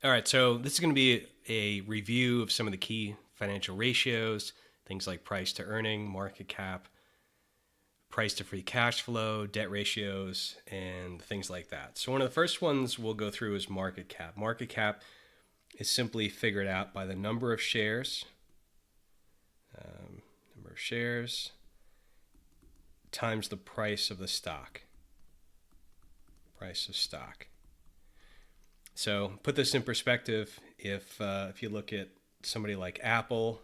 All right, so this is going to be a review of some of the key financial ratios, things like price to earning, market cap, price to free cash flow, debt ratios, and things like that. So one of the first ones we'll go through is market cap. Market cap is simply figured out by the number of shares, number of shares times the price of the stock. Price of stock. So put this in perspective. If you look at somebody like Apple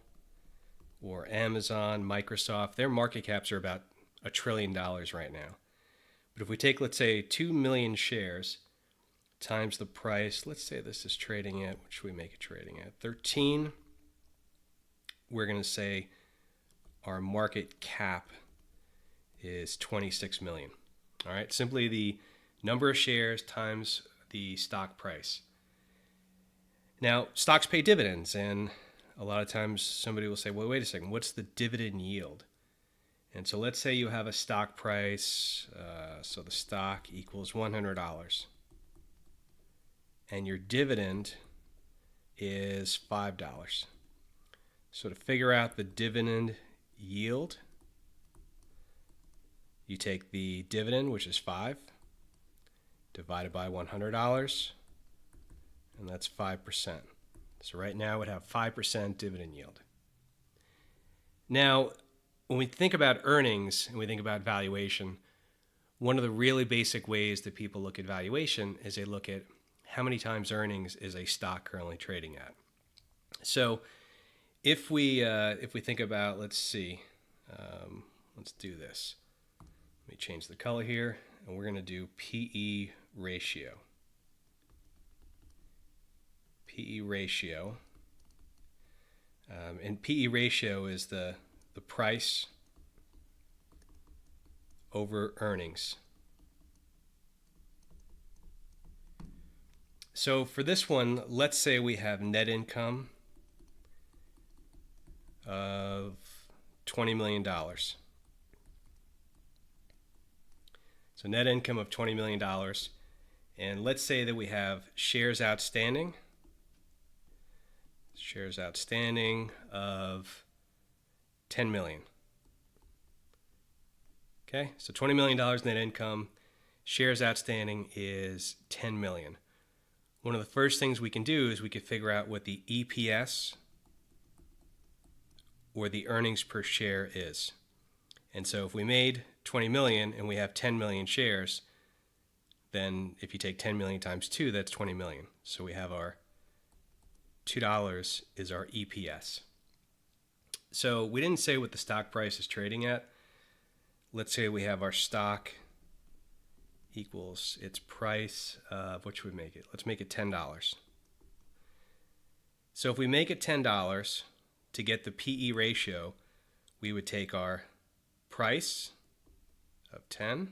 or Amazon, Microsoft, their market caps are about $1 trillion right now. But if we take, let's say, 2 million shares times the price, let's say this is trading at, what should we make it trading at? 13. We're going to say our market cap is 26 million. All right, simply the number of shares times the stock price. Now, stocks pay dividends, and a lot of times somebody will say, well, wait a second, what's the dividend yield? And so let's say you have a stock price, so the stock equals $100, and your dividend is $5. So to figure out the dividend yield, you take the dividend, which is 5, divided by $100, and that's 5%. So right now it would have 5% dividend yield. Now, when we think about earnings and we think about valuation, one of the really basic ways that people look at valuation is they look at how many times earnings is a stock currently trading at. So if we think about, let's see, let's do this. Let me change the color here, and we're going to do PE ratio. PE ratio. And PE ratio is the price over earnings. So for this one, let's say we have net income of $20 million. So net income of $20 million. And let's say that we have shares outstanding. Shares outstanding of 10 million. Okay, so $20 million net income. Shares outstanding is 10 million. One of the first things we can do is we could figure out what the EPS or the earnings per share is. And so if we made 20 million and we have 10 million shares, then if you take 10 million times 2, that's 20 million. So we have our $2 is our EPS. So we didn't say what the stock price is trading at. Let's say we have our stock equals its price of, what should we make it? Let's make it $10. So if we make it $10, to get the PE ratio, we would take our price of 10.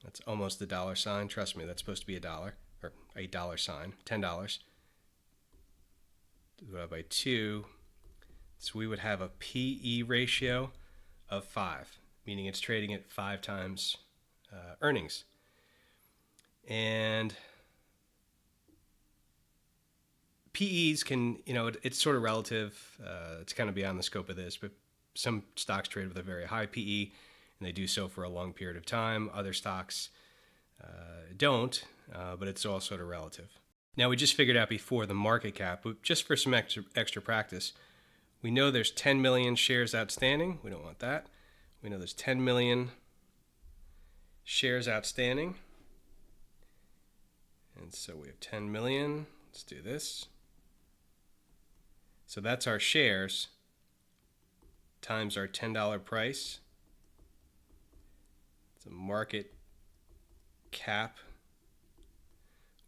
That's almost the dollar sign. Trust me, that's supposed to be a dollar, or a dollar sign, $10. Divided by 2. So we would have a PE ratio of 5, meaning it's trading at 5 times earnings. And PEs can, it's sort of relative. It's kind of beyond the scope of this, but some stocks trade with a very high PE, and they do so for a long period of time. Other stocks don't, but it's all sort of relative. Now, we just figured out before the market cap, but just for some extra practice, we know there's 10 million shares outstanding. We don't want that. We know there's 10 million shares outstanding. And so we have 10 million. Let's do this. So that's our shares times our $10 price. It's a market cap.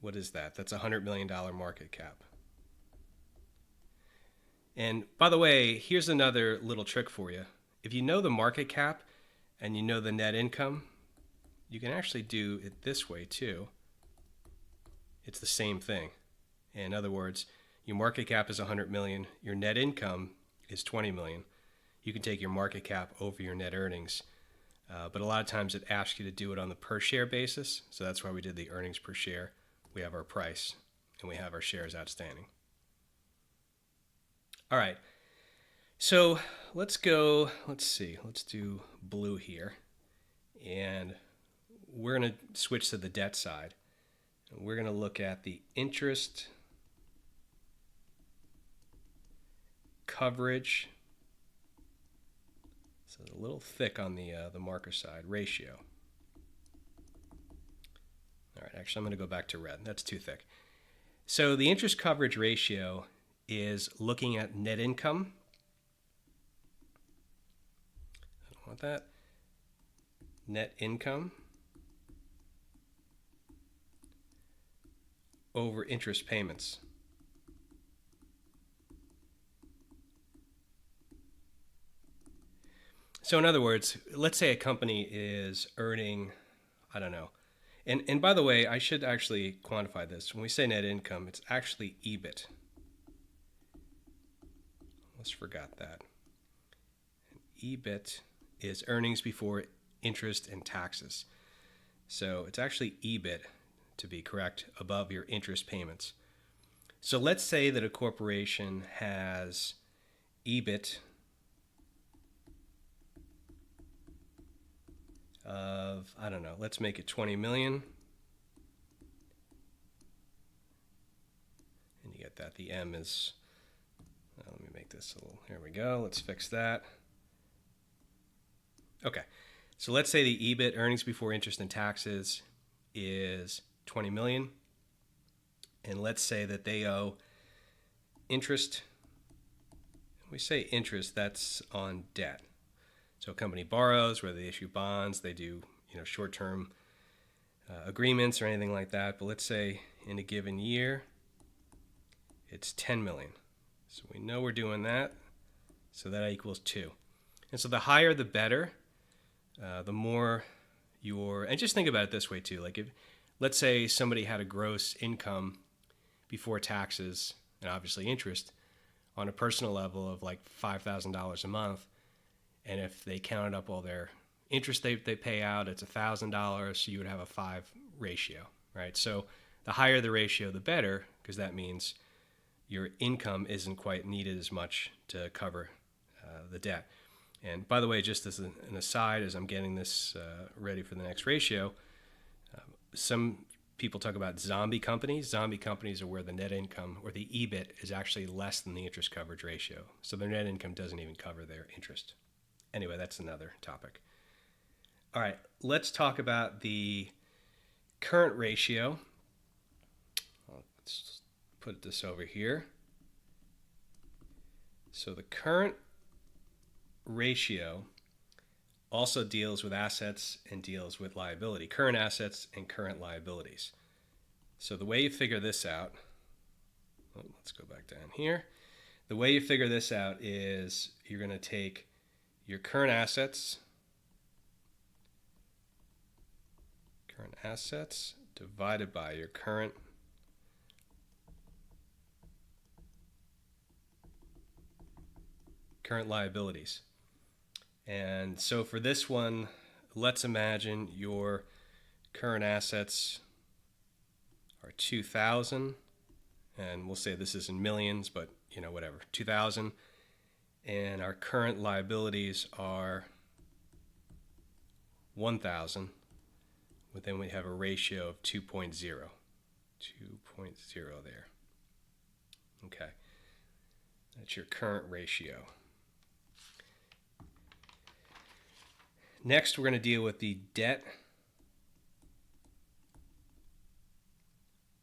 What is that? That's a $100 million market cap. And by the way, here's another little trick for you. If you know the market cap and you know the net income, you can actually do it this way too. It's the same thing. In other words, your market cap is 100 million, your net income is 20 million. You can take your market cap over your net earnings. But a lot of times it asks you to do it on the per share basis. So that's why we did the earnings per share. We have our price. and we have our shares outstanding. All right, so let's do blue here, and we're going to switch to the debt side. We're going to look at the interest coverage. So it's a little thick on the marker side ratio. All right, actually, I'm going to go back to red. That's too thick. So the interest coverage ratio is looking at net income. I don't want that. Net income over interest payments. So in other words, let's say a company is earning, I don't know. And by the way, I should actually quantify this. When we say net income, it's actually EBIT. Almost forgot that. EBIT is earnings before interest and taxes. So it's actually EBIT, to be correct, above your interest payments. So let's say that a corporation has EBIT of, I don't know, let's make it 20 million. And you get that. The M is, let me make this a little, here we go. Let's fix that. Okay. So let's say the EBIT, earnings before interest and taxes, is 20 million. And let's say that they owe interest. When we say interest, that's on debt. So a company borrows, whether they issue bonds, they do short-term agreements or anything like that. But let's say in a given year, it's 10 million. So we know we're doing that. So that equals 2. And so the higher the better, the more and just think about it this way too. Like if, let's say somebody had a gross income before taxes and obviously interest on a personal level of like $5,000 a month. And if they counted up all their interest they pay out, it's $1,000. So you would have a 5 ratio, right? So the higher the ratio, the better, because that means your income isn't quite needed as much to cover the debt. And by the way, just as an aside, as I'm getting this ready for the next ratio, some people talk about zombie companies. Zombie companies are where the net income or the EBIT is actually less than the interest coverage ratio. So their net income doesn't even cover their interest. Anyway, that's another topic. All right, let's talk about the current ratio. Let's put this over here. So the current ratio also deals with assets and deals with liability, current assets and current liabilities. So the way you figure this out, let's go back down here. The way you figure this out is you're going to take your current assets divided by your current liabilities. And so for this one, let's imagine your current assets are 2,000, and we'll say this is in millions, but whatever, 2,000. And our current liabilities are 1,000. But then we have a ratio of 2.0. 2.0 there. Okay. That's your current ratio. Next, we're going to deal with the debt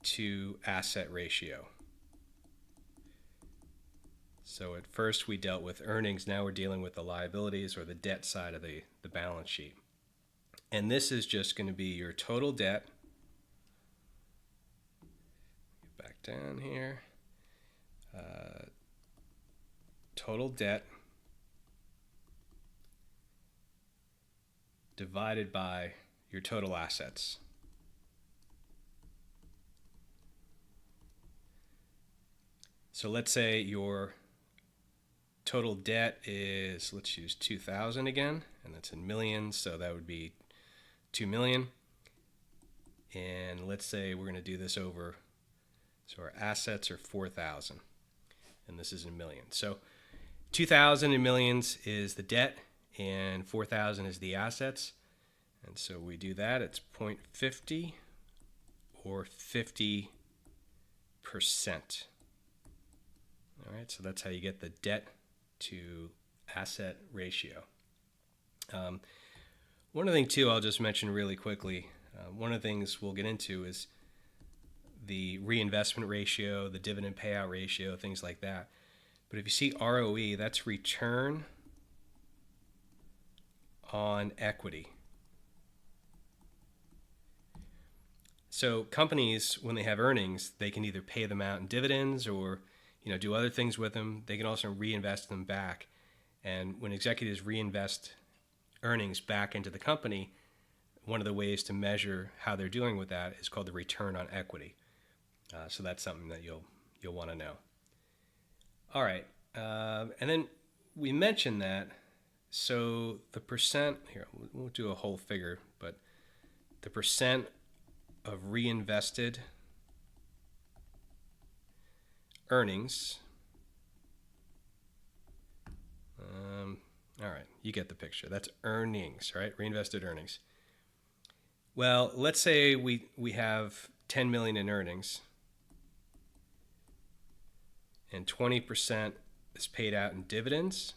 to asset ratio. So at first we dealt with earnings. Now we're dealing with the liabilities or the debt side of the balance sheet. And this is just going to be your total debt. Get back down here. Total debt divided by your total assets. So let's say your total debt is, let's use 2,000 again, and that's in millions, so that would be 2 million. And let's say we're going to do this over, So our assets are 4,000, and this is in millions. So 2,000 in millions is the debt, and 4,000 is the assets. And so we do that. It's 0.50 or 50%. All right, so that's how you get the debt to asset ratio. One other thing, too, I'll just mention really quickly. One of the things we'll get into is the reinvestment ratio, the dividend payout ratio, things like that. But if you see ROE, that's return on equity. So companies, when they have earnings, they can either pay them out in dividends or do other things with them. They can also reinvest them back. And when executives reinvest earnings back into the company, one of the ways to measure how they're doing with that is called the return on equity. So that's something that you'll want to know. All right, and then we mentioned that. So the percent here, we'll do a whole figure, but the percent of reinvested earnings. All right, you get the picture. That's earnings, right? Reinvested earnings. Well, let's say we have 10 million in earnings, and 20% is paid out in dividends.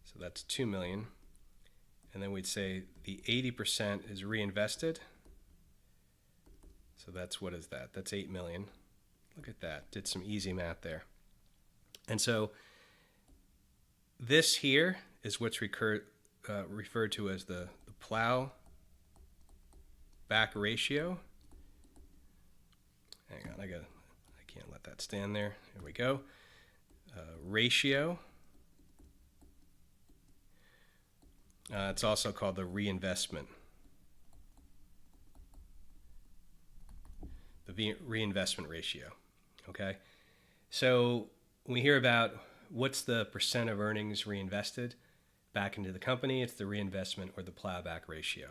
So that's 2 million. And then we'd say the 80% is reinvested. So that's, what is that? That's 8 million. Look at that. Did some easy math there. And so this here is what's referred to as the Plowback ratio. Hang on, I can't let that stand there. Here we go. Ratio. It's also called the reinvestment. The reinvestment ratio. Okay, so when we hear about what's the percent of earnings reinvested back into the company, it's the reinvestment or the plowback ratio.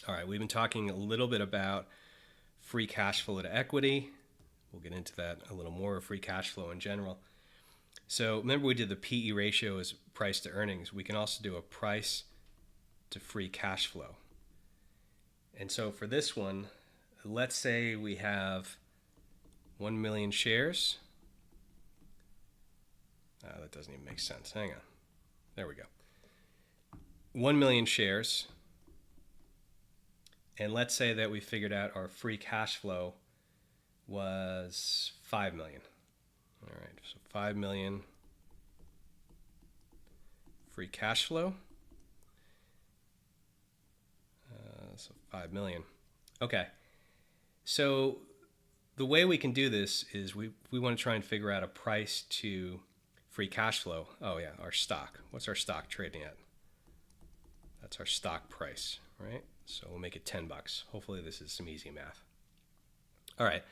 All right, we've been talking a little bit about free cash flow to equity. We'll get into that a little more, free cash flow in general. So remember we did the PE ratio as price to earnings. We can also do a price to free cash flow. And so for this one, let's say we have 1 million shares. That doesn't even make sense. Hang on. There we go. 1 million shares. And let's say that we figured out our free cash flow was 5 million. All right, so 5 million free cash flow. So 5 million. Okay. So the way we can do this is we want to try and figure out a price to free cash flow. Oh yeah, our stock. What's our stock trading at? That's our stock price, right? So we'll make it $10. Hopefully this is some easy math. All right.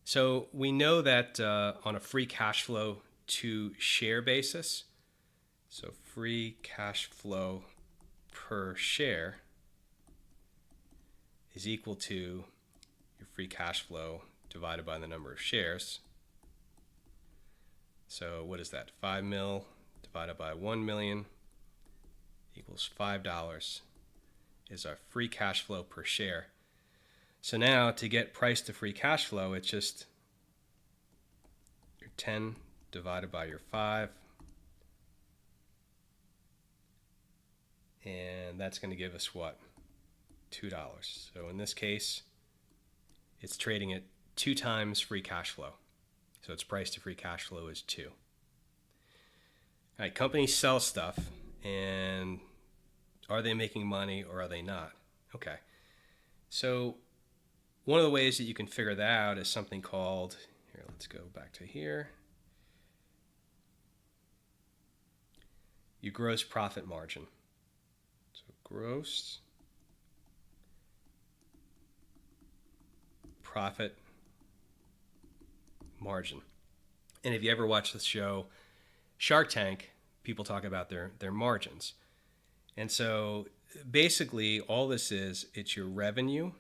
So we know that on a free cash flow to share basis, so free cash flow per share is equal to your free cash flow divided by the number of shares. So what is that? 5 mil divided by 1 million equals $5 is our free cash flow per share. So now to get price to free cash flow, it's just your 10 divided by your 5. And that's going to give us what? $2. So in this case, it's trading at 2 times free cash flow. So its price to free cash flow is 2. All right, companies sell stuff, and are they making money or are they not? Okay. So one of the ways that you can figure that out is something called, here, let's go back to here, your gross profit margin. So gross profit margin. And if you ever watch the show Shark Tank, people talk about their margins. And so basically all this is, it's your revenue